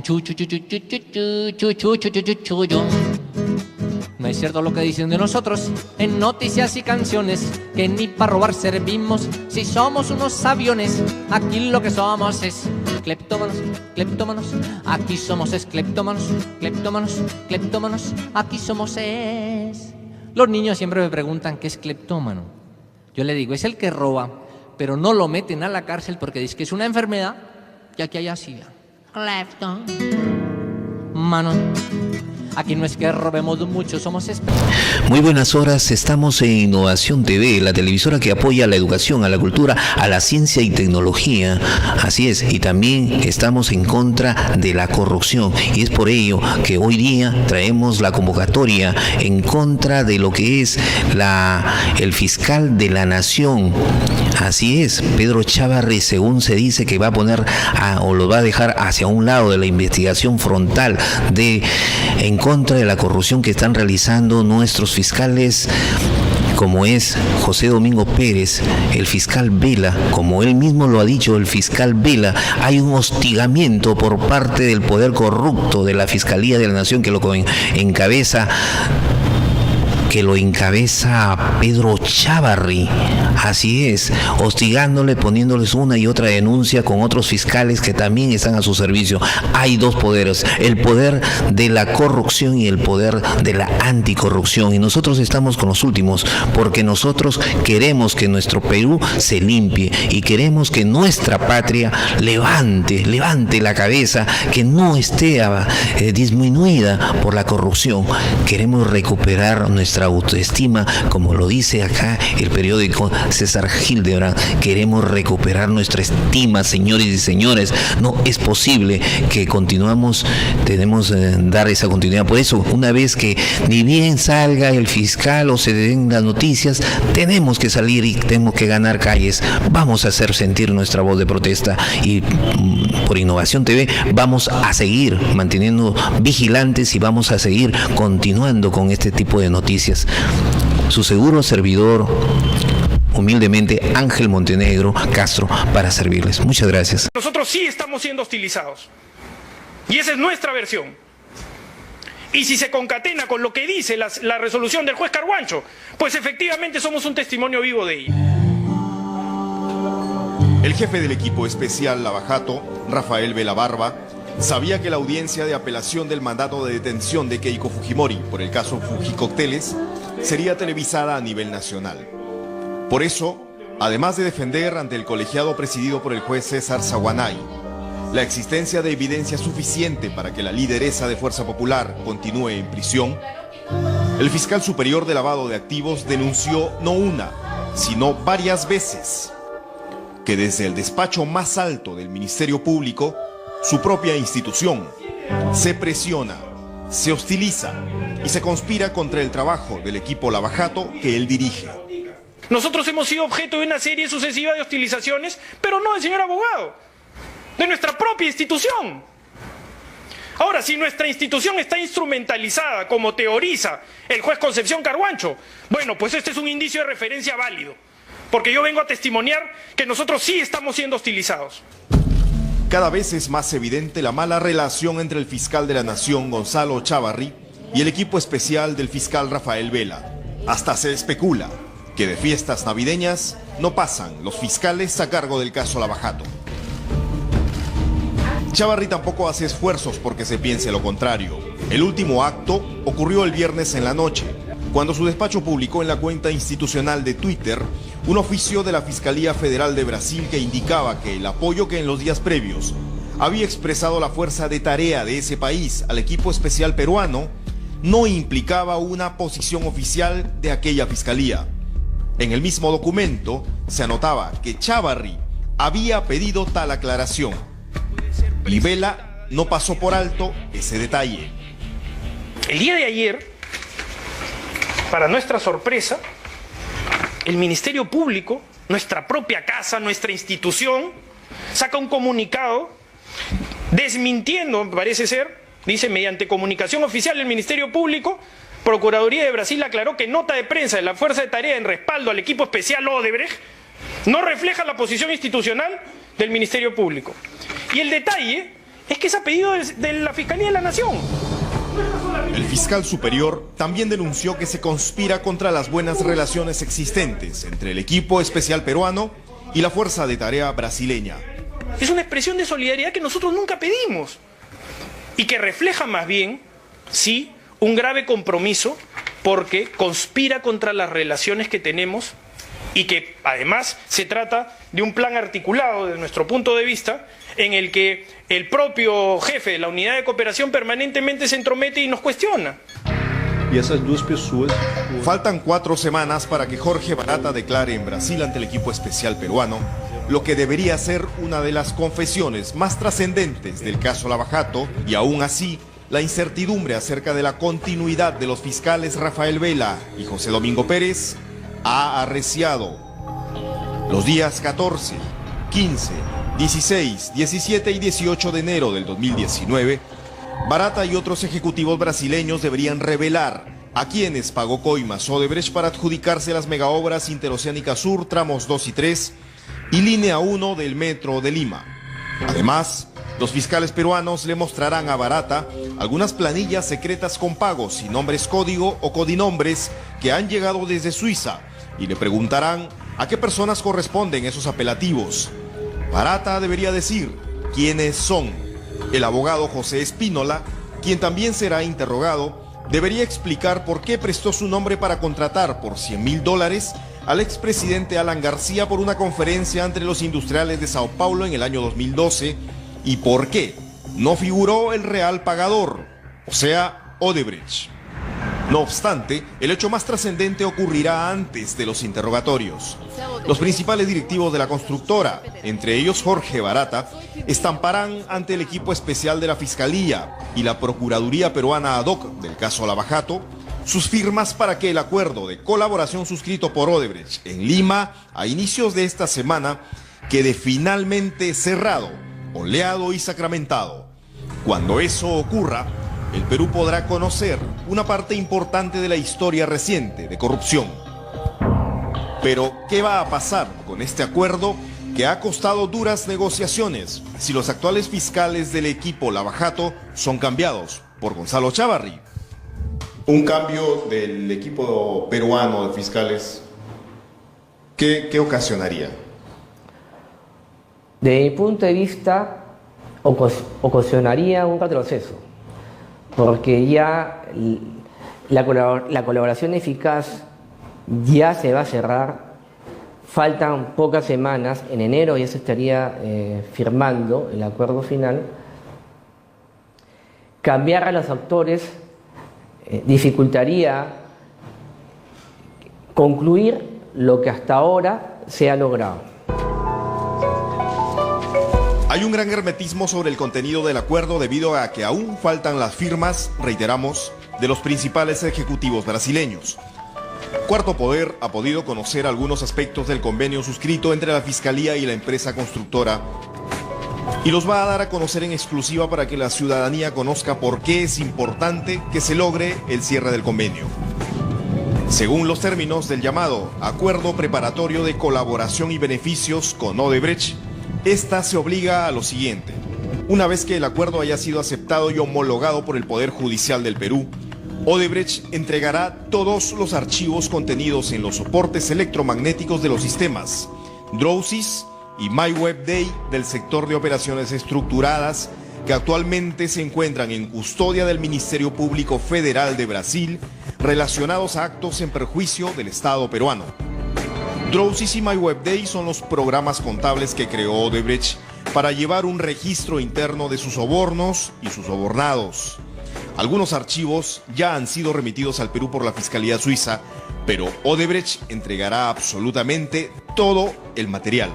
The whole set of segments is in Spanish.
Chu, chu, chu, chu, chu, chu, chu, chu, chu, chu, chu, chu, chu. No es cierto lo que dicen de nosotros en noticias y canciones, que ni para robar servimos si somos unos aviones. Aquí lo que somos es cleptómanos, cleptómanos. Aquí somos es cleptómanos, cleptómanos, cleptómanos. Aquí somos es... Los niños siempre me preguntan qué es cleptómano. Yo le digo, es el que roba, pero no lo meten a la cárcel porque dice que es una enfermedad y aquí hay así. Cleptómano. Aquí no es que robemos mucho, somos expertos. Muy buenas horas, estamos en Innovación TV, la televisora que apoya a la educación, a la cultura, a la ciencia y tecnología. Así es, y también estamos en contra de la corrupción. Y es por ello que hoy día traemos la convocatoria en contra de lo que es el fiscal de la nación. Así es, Pedro Chávarri, según se dice que va a poner o lo va a dejar hacia un lado de la investigación frontal en contra de la corrupción que están realizando nuestros fiscales, como es José Domingo Pérez, el fiscal Vela. Como él mismo lo ha dicho, el fiscal Vela, hay un hostigamiento por parte del poder corrupto de la Fiscalía de la Nación que lo encabeza a Pedro Chávarri. Así es, hostigándole, poniéndoles una y otra denuncia con otros fiscales que también están a su servicio. Hay dos poderes, el poder de la corrupción y el poder de la anticorrupción, y nosotros estamos con los últimos porque nosotros queremos que nuestro Perú se limpie y queremos que nuestra patria levante la cabeza, que no esté disminuida por la corrupción. Queremos recuperar nuestra autoestima, como lo dice acá el periódico César Hildebrand. Queremos recuperar nuestra estima, señores y señores. No es posible que tenemos dar esa continuidad. Por eso, una vez que ni bien salga el fiscal o se den las noticias, tenemos que salir y tenemos que ganar calles. Vamos a hacer sentir nuestra voz de protesta, y por Innovación TV vamos a seguir manteniendo vigilantes y vamos a seguir continuando con este tipo de noticias. Su seguro servidor, humildemente, Ángel Montenegro Castro, para servirles. Muchas gracias. Nosotros sí estamos siendo hostilizados, y esa es nuestra versión. Y si se concatena con lo que dice la resolución del juez Carguancho, pues efectivamente somos un testimonio vivo de ello. El jefe del equipo especial Lavajato, Rafael Vela Barba, sabía que la audiencia de apelación del mandato de detención de Keiko Fujimori por el caso Fujicócteles sería televisada a nivel nacional. Por eso, además de defender ante el colegiado presidido por el juez César Saguanay la existencia de evidencia suficiente para que la lideresa de Fuerza Popular continúe en prisión, el fiscal superior de lavado de activos denunció no una, sino varias veces que desde el despacho más alto del Ministerio Público, su propia institución, se presiona, se hostiliza y se conspira contra el trabajo del equipo Lavajato que él dirige. Nosotros hemos sido objeto de una serie sucesiva de hostilizaciones, pero no del señor abogado, de nuestra propia institución. Ahora, si nuestra institución está instrumentalizada, como teoriza el juez Concepción Carguancho, bueno, pues este es un indicio de referencia válido, porque yo vengo a testimoniar que nosotros sí estamos siendo hostilizados. Cada vez es más evidente la mala relación entre el fiscal de la Nación, Gonzalo Chávarri, y el equipo especial del fiscal Rafael Vela. Hasta se especula que de fiestas navideñas no pasan los fiscales a cargo del caso Lavajato. Chávarri tampoco hace esfuerzos porque se piense lo contrario. El último acto ocurrió el viernes en la noche, cuando su despacho publicó en la cuenta institucional de Twitter un oficio de la Fiscalía Federal de Brasil que indicaba que el apoyo que en los días previos había expresado la fuerza de tarea de ese país al equipo especial peruano no implicaba una posición oficial de aquella fiscalía. En el mismo documento se anotaba que Chávarri había pedido tal aclaración, y Vela no pasó por alto ese detalle. El día de ayer, para nuestra sorpresa, el Ministerio Público, nuestra propia casa, nuestra institución, saca un comunicado desmintiendo, parece ser, dice, mediante comunicación oficial del Ministerio Público, Procuraduría de Brasil aclaró que nota de prensa de la Fuerza de Tarea en respaldo al equipo especial Odebrecht no refleja la posición institucional del Ministerio Público. Y el detalle es que es a pedido de la Fiscalía de la Nación. El fiscal superior también denunció que se conspira contra las buenas relaciones existentes entre el equipo especial peruano y la fuerza de tarea brasileña. Es una expresión de solidaridad que nosotros nunca pedimos y que refleja más bien, sí, un grave compromiso porque conspira contra las relaciones que tenemos y que además se trata de un plan articulado desde nuestro punto de vista en el que el propio jefe de la unidad de cooperación permanentemente se entromete y nos cuestiona. Y esas dos personas... Faltan 4 semanas para que Jorge Barata declare en Brasil ante el equipo especial peruano lo que debería ser una de las confesiones más trascendentes del caso Lava Jato, y aún así la incertidumbre acerca de la continuidad de los fiscales Rafael Vela y José Domingo Pérez ha arreciado. Los días 14, 15, 16, 17 y 18 de enero del 2019, Barata y otros ejecutivos brasileños deberían revelar a quienes pagó coimas Odebrecht para adjudicarse las megaobras Interoceánica Sur, tramos 2 y 3 y línea 1 del Metro de Lima. Además, los fiscales peruanos le mostrarán a Barata algunas planillas secretas con pagos y nombres código o codinombres que han llegado desde Suiza y le preguntarán a qué personas corresponden esos apelativos. Barata debería decir quiénes son. El abogado José Espínola, quien también será interrogado, debería explicar por qué prestó su nombre para contratar por $100,000 al expresidente Alan García por una conferencia entre los industriales de Sao Paulo en el año 2012 y por qué no figuró el real pagador, o sea, Odebrecht. No obstante, el hecho más trascendente ocurrirá antes de los interrogatorios. Los principales directivos de la constructora, entre ellos Jorge Barata, estamparán ante el equipo especial de la Fiscalía y la Procuraduría Peruana ad hoc del caso Lava Jato sus firmas para que el acuerdo de colaboración suscrito por Odebrecht en Lima a inicios de esta semana quede finalmente cerrado, oleado y sacramentado. Cuando eso ocurra, el Perú podrá conocer una parte importante de la historia reciente de corrupción. Pero, ¿qué va a pasar con este acuerdo que ha costado duras negociaciones si los actuales fiscales del equipo Lava Jato son cambiados por Gonzalo Chávarri? Un cambio del equipo peruano de fiscales, ¿qué ocasionaría? Desde mi punto de vista, ocasionaría un retroceso, porque ya la colaboración eficaz ya se va a cerrar. Faltan pocas semanas, en enero ya se estaría firmando el acuerdo final. Cambiar a los actores dificultaría concluir lo que hasta ahora se ha logrado. Hay un gran hermetismo sobre el contenido del acuerdo debido a que aún faltan las firmas, reiteramos, de los principales ejecutivos brasileños. Cuarto Poder ha podido conocer algunos aspectos del convenio suscrito entre la Fiscalía y la empresa constructora y los va a dar a conocer en exclusiva para que la ciudadanía conozca por qué es importante que se logre el cierre del convenio. Según los términos del llamado Acuerdo Preparatorio de Colaboración y Beneficios con Odebrecht, esta se obliga a lo siguiente. Una vez que el acuerdo haya sido aceptado y homologado por el Poder Judicial del Perú, Odebrecht entregará todos los archivos contenidos en los soportes electromagnéticos de los sistemas DROSIS y MyWebDay del sector de operaciones estructuradas que actualmente se encuentran en custodia del Ministerio Público Federal de Brasil relacionados a actos en perjuicio del Estado peruano. DROSIS y MyWebDay son los programas contables que creó Odebrecht para llevar un registro interno de sus sobornos y sus sobornados. Algunos archivos ya han sido remitidos al Perú por la Fiscalía Suiza, pero Odebrecht entregará absolutamente todo el material.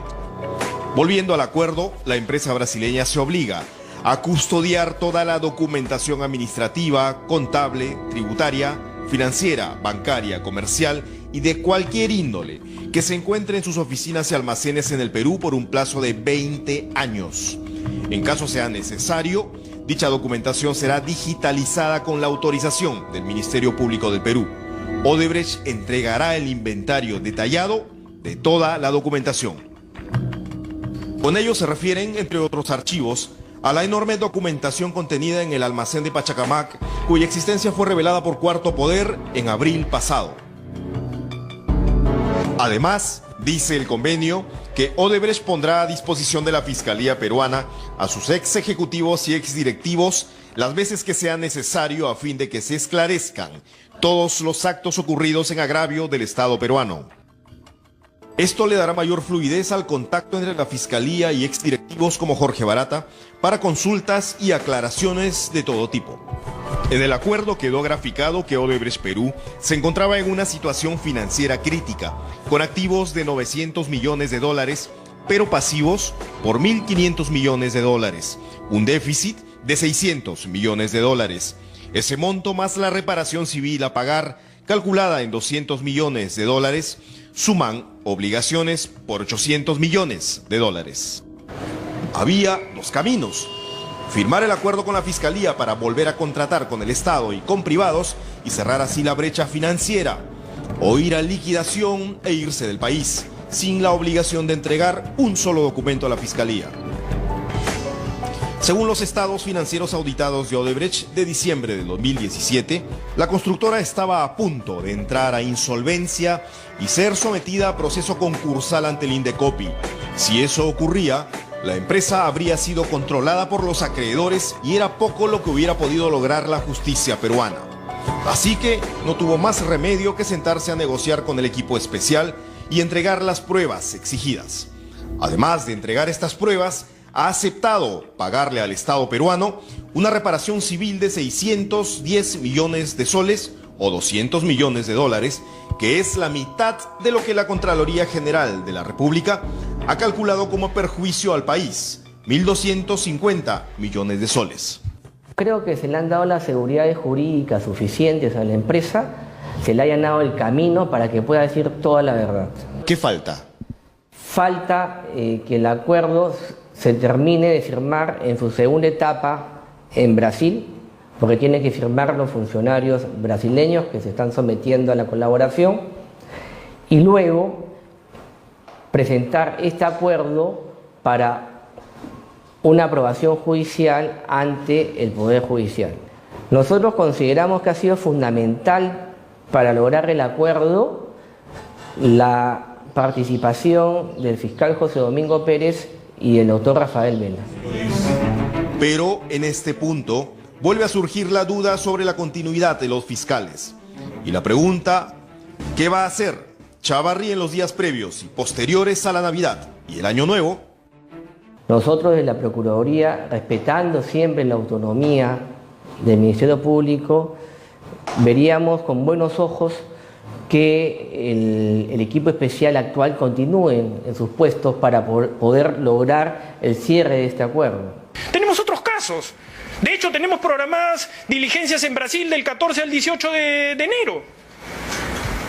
Volviendo al acuerdo, la empresa brasileña se obliga a custodiar toda la documentación administrativa, contable, tributaria, financiera, bancaria, comercial y de cualquier índole que se encuentre en sus oficinas y almacenes en el Perú por un plazo de 20 años. En caso sea necesario, dicha documentación será digitalizada con la autorización del Ministerio Público del Perú. Odebrecht entregará el inventario detallado de toda la documentación. Con ello se refieren, entre otros archivos, a la enorme documentación contenida en el almacén de Pachacamac, cuya existencia fue revelada por Cuarto Poder en abril pasado. Además, dice el convenio que Odebrecht pondrá a disposición de la Fiscalía peruana a sus ex ejecutivos y ex directivos las veces que sea necesario a fin de que se esclarezcan todos los actos ocurridos en agravio del Estado peruano. Esto le dará mayor fluidez al contacto entre la Fiscalía y exdirectivos como Jorge Barata para consultas y aclaraciones de todo tipo. En el acuerdo quedó graficado que Odebrecht Perú se encontraba en una situación financiera crítica, con activos de 900 millones de dólares, pero pasivos por 1.500 millones de dólares, un déficit de 600 millones de dólares. Ese monto más la reparación civil a pagar, calculada en 200 millones de dólares, suman obligaciones por 800 millones de dólares. Había dos caminos: firmar el acuerdo con la Fiscalía para volver a contratar con el Estado y con privados y cerrar así la brecha financiera, o ir a liquidación e irse del país, sin la obligación de entregar un solo documento a la Fiscalía. Según los estados financieros auditados de Odebrecht de diciembre de 2017, la constructora estaba a punto de entrar a insolvencia y ser sometida a proceso concursal ante el Indecopi. Si eso ocurría, la empresa habría sido controlada por los acreedores y era poco lo que hubiera podido lograr la justicia peruana. Así que no tuvo más remedio que sentarse a negociar con el equipo especial y entregar las pruebas exigidas. Además de entregar estas pruebas, ha aceptado pagarle al Estado peruano una reparación civil de 610 millones de soles o 200 millones de dólares, que es la mitad de lo que la Contraloría General de la República ha calculado como perjuicio al país, 1.250 millones de soles. Creo que se le han dado las seguridades jurídicas suficientes a la empresa, se le ha allanado el camino para que pueda decir toda la verdad. ¿Qué falta? Falta que el acuerdo se termine de firmar en su segunda etapa en Brasil, porque tienen que firmar los funcionarios brasileños que se están sometiendo a la colaboración, y luego presentar este acuerdo para una aprobación judicial ante el Poder Judicial. Nosotros consideramos que ha sido fundamental para lograr el acuerdo la participación del fiscal José Domingo Pérez y el doctor Rafael Vela. Pero en este punto vuelve a surgir la duda sobre la continuidad de los fiscales. Y la pregunta: ¿qué va a hacer Chávarri en los días previos y posteriores a la Navidad y el Año Nuevo? Nosotros de la Procuraduría, respetando siempre la autonomía del Ministerio Público, veríamos con buenos ojos que el equipo especial actual continúe en sus puestos para poder lograr el cierre de este acuerdo. Tenemos otros casos. De hecho, tenemos programadas diligencias en Brasil del 14 al 18 de enero.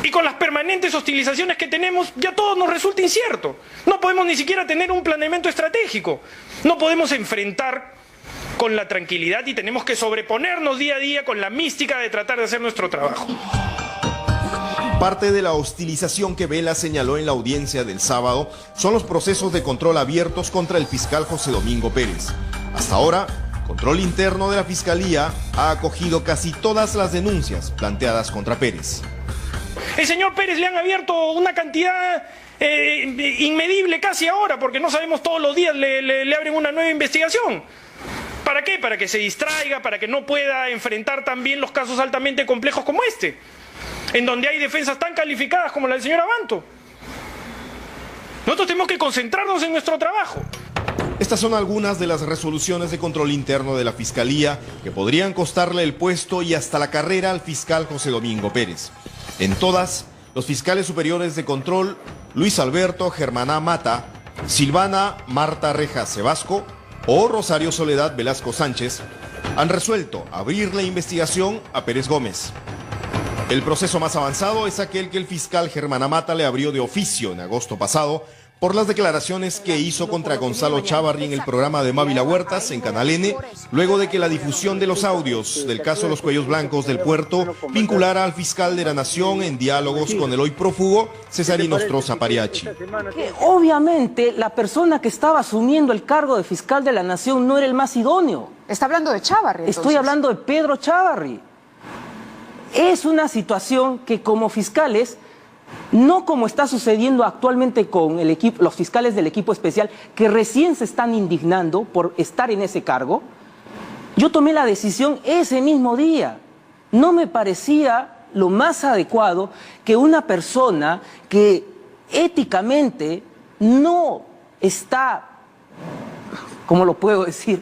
Y con las permanentes hostilizaciones que tenemos, ya todo nos resulta incierto. No podemos ni siquiera tener un planeamiento estratégico. No podemos enfrentar con la tranquilidad y tenemos que sobreponernos día a día con la mística de tratar de hacer nuestro trabajo. Parte de la hostilización que Vela señaló en la audiencia del sábado son los procesos de control abiertos contra el fiscal José Domingo Pérez. Hasta ahora, Control Interno de la Fiscalía ha acogido casi todas las denuncias planteadas contra Pérez. El señor Pérez le han abierto una cantidad inmedible casi ahora, porque no sabemos, todos los días le abren una nueva investigación. ¿Para qué? Para que se distraiga, para que no pueda enfrentar también los casos altamente complejos como este, en donde hay defensas tan calificadas como la del señor Abanto. Nosotros tenemos que concentrarnos en nuestro trabajo. Estas son algunas de las resoluciones de control interno de la Fiscalía que podrían costarle el puesto y hasta la carrera al fiscal José Domingo Pérez. En todas, los fiscales superiores de control, Luis Alberto Germaná Mata, Silvana Marta Rejas Sebasco o Rosario Soledad Velasco Sánchez, han resuelto abrir la investigación a Pérez Gómez. El proceso más avanzado es aquel que el fiscal Germaná Mata le abrió de oficio en agosto pasado por las declaraciones que hizo contra Gonzalo Chávarri en el programa de Mávila Huertas en Canal N, luego de que la difusión de los audios del caso de los cuellos blancos del puerto vinculara al fiscal de la Nación en diálogos con el hoy prófugo Cesarino Stroza Pariachi. Que obviamente la persona que estaba asumiendo el cargo de fiscal de la Nación no era el más idóneo. Está hablando de Chávarri, entonces. Estoy hablando de Pedro Chávarri. Es una situación que como fiscales, no como está sucediendo actualmente con el equipo, los fiscales del equipo especial, que recién se están indignando por estar en ese cargo. Yo tomé la decisión ese mismo día. No me parecía lo más adecuado que una persona que éticamente no está, ¿cómo lo puedo decir?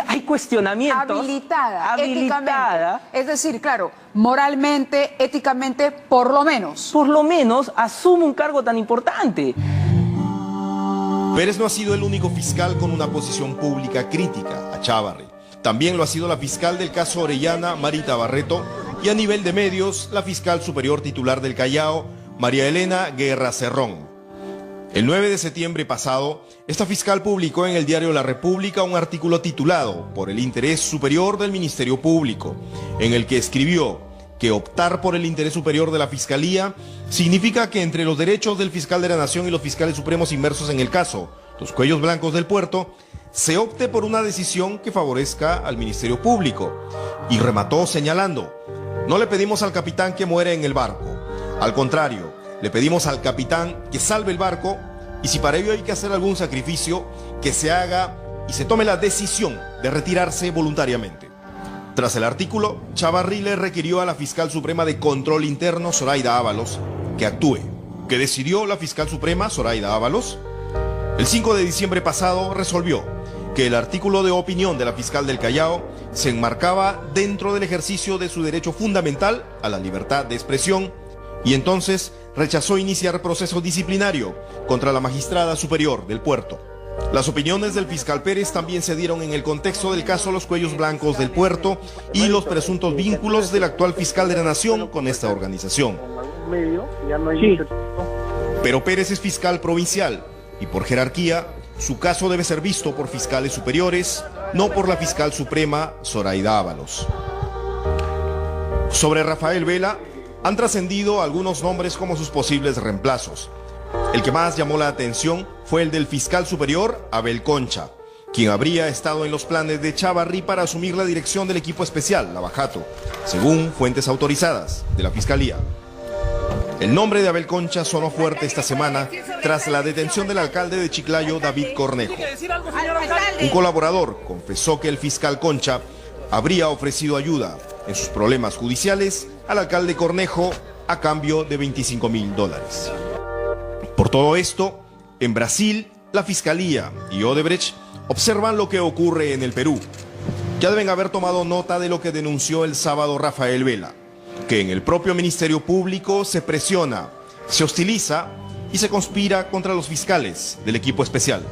Hay cuestionamientos. Habilitada. Éticamente. Es decir, claro, moralmente, éticamente, por lo menos. Por lo menos asume un cargo tan importante. Pérez no ha sido el único fiscal con una posición pública crítica a Chávarri. También lo ha sido la fiscal del caso Orellana, Marita Barreto, y a nivel de medios, la fiscal superior titular del Callao, María Elena Guerra Cerrón. El 9 de septiembre pasado, esta fiscal publicó en el diario La República un artículo titulado Por el interés superior del Ministerio Público, en el que escribió que optar por el interés superior de la Fiscalía significa que entre los derechos del fiscal de la Nación y los fiscales supremos inmersos en el caso, los cuellos blancos del puerto, se opte por una decisión que favorezca al Ministerio Público. Y remató señalando, no le pedimos al capitán que muera en el barco, al contrario, le pedimos al capitán que salve el barco y si para ello hay que hacer algún sacrificio, que se haga y se tome la decisión de retirarse voluntariamente. Tras el artículo, Chávarri le requirió a la fiscal suprema de control interno, Zoraida Ábalos, que actúe. ¿Qué decidió la fiscal suprema, Zoraida Ábalos? El 5 de diciembre pasado resolvió que el artículo de opinión de la fiscal del Callao se enmarcaba dentro del ejercicio de su derecho fundamental a la libertad de expresión y entonces rechazó iniciar proceso disciplinario contra la magistrada superior del puerto. Las opiniones del fiscal Pérez también se dieron en el contexto del caso Los Cuellos Blancos del puerto y los presuntos vínculos del actual fiscal de la Nación con esta organización. Pero Pérez es fiscal provincial y por jerarquía su caso debe ser visto por fiscales superiores, no por la fiscal suprema Zoraida Ábalos. Sobre Rafael Vela han trascendido algunos nombres como sus posibles reemplazos. El que más llamó la atención fue el del fiscal superior Abel Concha, quien habría estado en los planes de Chávarri para asumir la dirección del equipo especial, Lavajato, según fuentes autorizadas de la Fiscalía. El nombre de Abel Concha sonó fuerte esta semana tras la detención del alcalde de Chiclayo, David Cornejo. Un colaborador confesó que el fiscal Concha habría ofrecido ayuda en sus problemas judiciales al alcalde Cornejo a cambio de $25.000. Por todo esto, en Brasil, la Fiscalía y Odebrecht observan lo que ocurre en el Perú. Ya deben haber tomado nota de lo que denunció el sábado Rafael Vela, que en el propio Ministerio Público se presiona, se hostiliza y se conspira contra los fiscales del equipo especial.